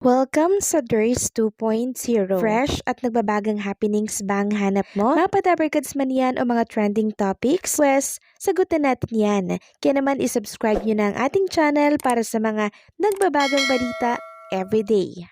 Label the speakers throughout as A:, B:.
A: Welcome sa DRS 2.0. Fresh at nagbabagang happenings bang hanap mo? Mga padabarkads man yan o mga trending topics? Pwes, sagutin natin yan. Kaya naman isubscribe nyo na ang ating channel para sa mga nagbabagang balita everyday.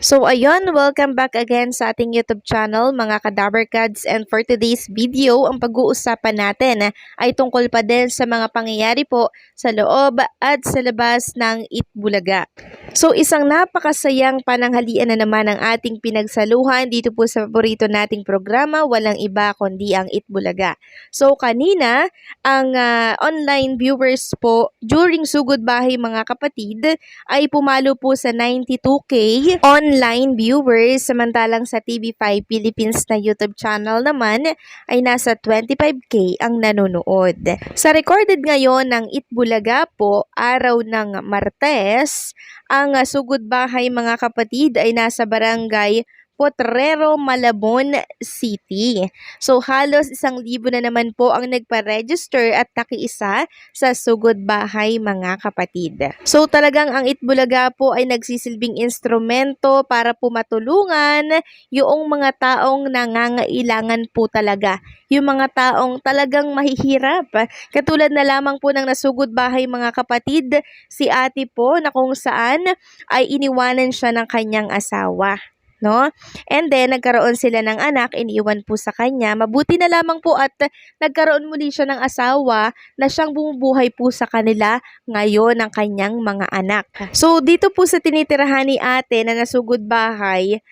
A: So ayun, welcome back again sa ating YouTube channel mga Kadabarkads, and for today's video, ang pag-uusapan natin ay tungkol pa din sa mga pangyayari po sa loob at sa labas ng Itbulaga. So isang napakasayang pananghalian na naman ang ating pinagsaluhan dito po sa paborito nating programa, walang iba kundi ang Itbulaga. So kanina, ang online viewers po during Sugod Bahay mga kapatid ay pumalo po sa 92K online viewers, samantalang sa TV5 Philippines na YouTube channel naman ay nasa 25K ang nanonood. Sa recorded ngayon ng Itbulaga po, araw ng Martes, ang Sugod Bahay mga kapatid ay nasa barangay Potrero, Malabon City. So halos 1,000 na naman po ang nagpa-register at nakiisa sa Sugod Bahay mga kapatid. So talagang ang Itbulaga po ay nagsisilbing instrumento para po matulungan yung mga taong nangangailangan po talaga. Yung mga taong talagang mahihirap. Katulad na lamang po ng Nasugod Bahay mga kapatid, si ate po na kung saan ay iniwanan siya ng kanyang asawa. No? And then, nagkaroon sila ng anak, iniiwan po sa kanya. Mabuti na lamang po at nagkaroon muli siya ng asawa na siyang bumubuhay po sa kanila ngayon ng kanyang mga anak. So, dito po sa tinitirahan ni ate na Nasugod Bahay,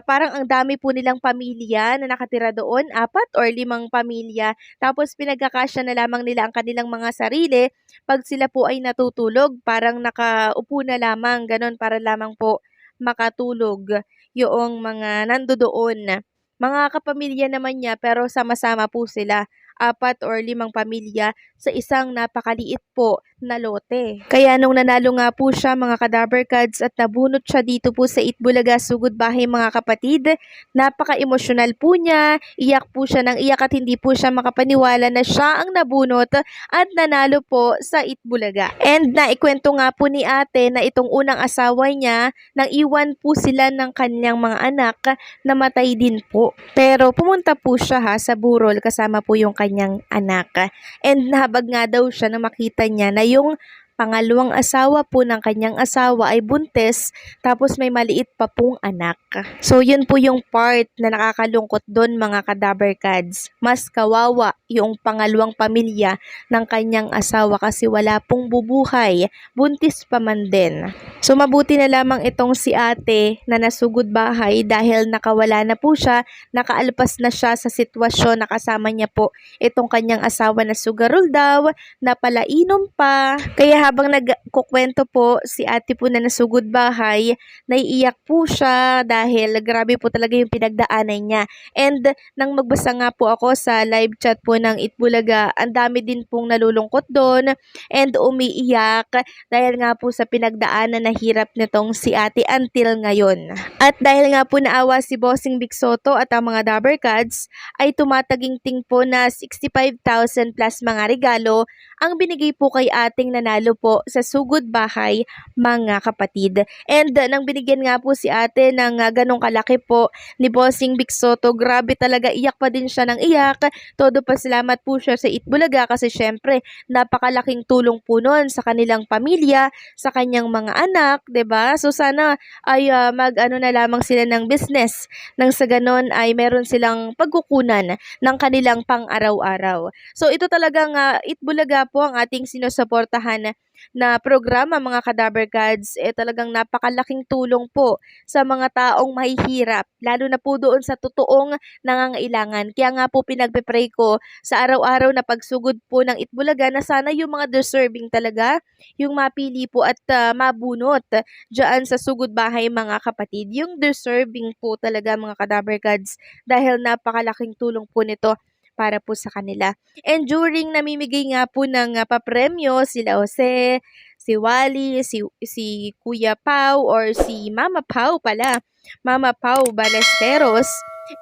A: parang ang dami po nilang pamilya na nakatira doon, 4 or 5 pamilya. Tapos pinagkakasya na lamang nila ang kanilang mga sarili. Pag sila po ay natutulog, parang nakaupo na lamang, ganon, para lamang po makatulog yung mga nandoon. Mga kapamilya naman niya pero sama-sama po sila, 4 or 5 pamilya sa isang napakaliit po na lote. Kaya nung nanalo nga po siya mga Kadabarkads at nabunot siya dito po sa Itbulaga Sugod Bahay mga kapatid, napaka-emosyonal po niya, iyak po siya ng iyak at hindi po siya makapaniwala na siya ang nabunot at nanalo po sa Itbulaga. And naikwento nga po ni ate na itong unang asawa niya, nang iwan po sila ng kanyang mga anak, namatay din po. Pero pumunta po siya sa burol kasama po yung kanyang anak. And nahabag nga daw siya na makita niya na yung pangalawang asawa po ng kanyang asawa ay buntis, tapos may maliit pa pong anak. So yun po yung part na nakakalungkot doon mga Kadabarkads. Mas kawawa yung pangalawang pamilya ng kanyang asawa kasi wala pong bubuhay, buntis pa man din. So mabuti na lamang itong si ate na Nasugod Bahay dahil nakawala na po siya, nakaalpas na siya sa sitwasyon na kasama niya po itong kanyang asawa na sugarol daw, na palainom pa. Kaya habang nagkukwento po si ate po na Nasugod Bahay, naiiyak po siya dahil grabe po talaga yung pinagdaanan niya. And nang magbasa nga po ako sa live chat po ng Itbulaga, ang dami din pong nalulungkot doon and umiiyak dahil nga po sa pinagdaanan na hirap nitong si ate until ngayon. At dahil nga po naawa si Bossing Vic Soto at ang mga Dabarkads, ay tumataginting po na 65,000 plus mga regalo ang binigay po kay ating nanalo po sa Sugod Bahay mga kapatid. And nang binigyan nga po si ate ng ganong kalaki po ni Bossing Vic Soto, grabe talaga, iyak pa din siya ng iyak. Todo pasalamat po siya sa Itbulaga kasi syempre napakalaking tulong po nun sa kanilang pamilya, sa kanyang mga anak, 'di ba? So sana ay mag-ano na lamang sila ng business, nang sa ganon ay meron silang pagkukunan ng kanilang pang-araw-araw. So ito talagang Itbulaga po ang ating sinusuportahan na programa mga Kadabarkads, talagang napakalaking tulong po sa mga taong mahihirap, lalo na po doon sa totoong nangangailangan. Kaya nga po pinagpe-pray ko sa araw-araw na pagsugod po ng Itbulaga na sana yung mga deserving talaga yung mapili po at mabunot dyan sa Sugod Bahay mga kapatid. Yung deserving po talaga mga Kadabarkads dahil napakalaking tulong po nito para po sa kanila. And during namimigay nga po ng papremyo, sila Jose, si Wally, si Kuya Pau or si Mama Pau pala, Mama Pau Ballesteros,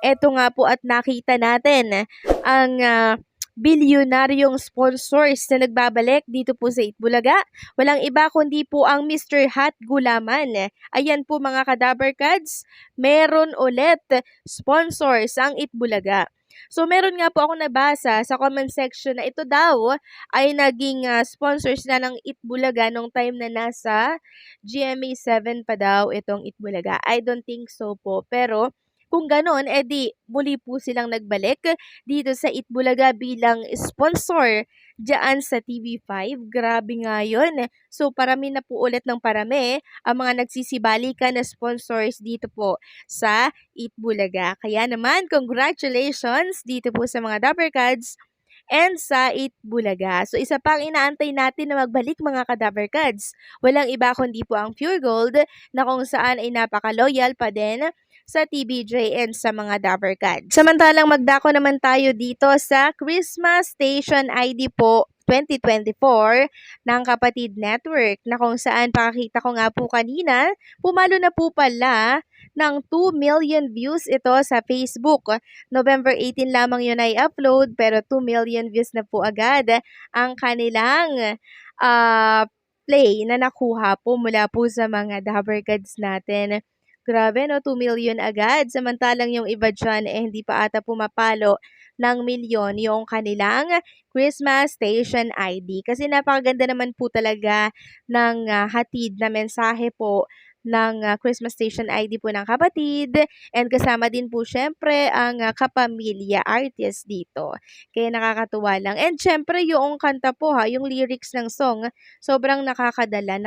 A: eto nga po at nakita natin ang bilyonaryong sponsors na nagbabalik dito po sa Itbulaga. Walang iba kundi po ang Mr. Hat Gulaman. Ayan po mga Kadabarkads, meron ulit sponsors ang Itbulaga. So meron nga po ako nabasa sa comment section na ito daw ay naging sponsors na ng Itbulaga nung time na nasa GMA 7 pa daw itong Itbulaga. I don't think so po, pero kung ganon, edi muli po silang nagbalik dito sa Itbulaga bilang sponsor dyan sa TV5. Grabe nga yun. So parami na po ulit ng parami ang mga nagsisibalikan na sponsors dito po sa Itbulaga. Kaya naman, congratulations dito po sa mga Dabarkads and sa Itbulaga. So isa pang inaantay natin na magbalik mga Kadabarkads. Walang iba kundi po ang Pure Gold na kung saan ay napaka-loyal pa din sa TBJ and sa mga Dabarkads. Samantalang magdako naman tayo dito sa Christmas Station ID po 2024 ng Kapatid Network na kung saan pakakita ko nga po kanina, pumalo na po pala ng 2 million views ito sa Facebook. November 18 lamang yun ay upload pero 2 million views na po agad ang kanilang play na nakuha po mula po sa mga Dabarkads natin. Grabe no, 2 million agad. Samantalang yung iba dyan hindi pa ata pumapalo ng milyon yung kanilang Christmas Station ID. Kasi napakaganda naman po talaga ng hatid na mensahe po ng Christmas Station ID po ng Kapatid. And kasama din po syempre ang kapamilya artist dito. Kaya nakakatuwa lang. And syempre yung kanta po yung lyrics ng song, sobrang nakakadala,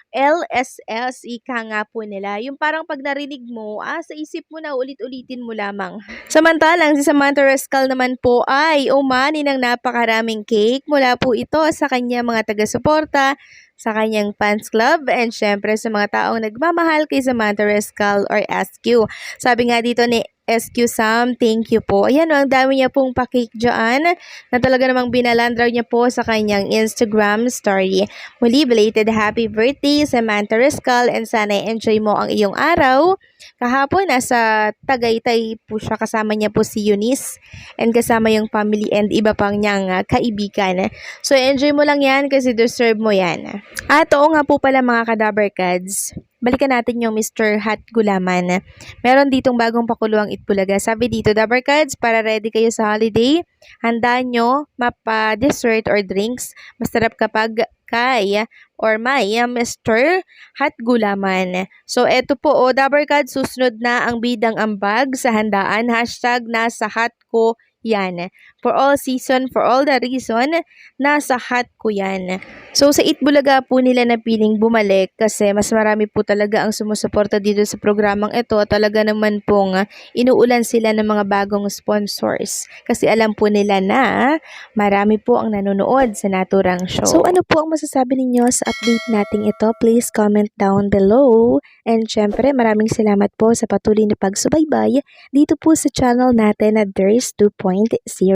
A: LSS, ika nga po nila. Yung parang pag narinig mo, sa isip mo na ulit-ulitin mo lamang. Samantalang si Samantha Rescal naman po ay umani ng napakaraming cake mula po ito sa kanya mga taga-suporta, sa kanyang fans club, and syempre sa mga taong nagmamahal kay Samantha Rescal or SQ. Sabi nga dito ni SQ Sam, thank you po. Ayan, ang dami niya pong pakik dyan na talaga namang binalandraw niya po sa kanyang Instagram story. Muli, belated happy birthday Samantha Rescal and sana enjoy mo ang iyong araw. Kahapon, nasa Tagaytay po siya, kasama niya po si Eunice and kasama yung family and iba pang niyang kaibigan. So, enjoy mo lang yan kasi deserve mo yan. At oo nga po pala mga Kadabarkads, balikan natin yung Mr. Hat Gulaman. Meron ditong bagong pakuluang Itbulaga. Sabi dito, Dabarkads, para ready kayo sa holiday, handa nyo mapa-dessert or drinks. Masarap kapag kay or may Mr. Hat Gulaman. So, eto po, Dabarkads, susunod na ang bidang ambag sa handaan. Hashtag nasa hat ko yan. For all season, for all the reason, nasa hat ko yan. So, sa Itbulaga po nila napiling bumalik kasi mas marami po talaga ang sumusuporta dito sa programang ito. Talaga naman pong inuulan sila ng mga bagong sponsors. Kasi alam po nila na marami po ang nanonood sa naturang show. So, ano po ang masasabi ninyo sa update nating ito? Please comment down below. And syempre, maraming salamat po sa patuloy na pagsubaybay dito po sa channel natin na There's 2.0.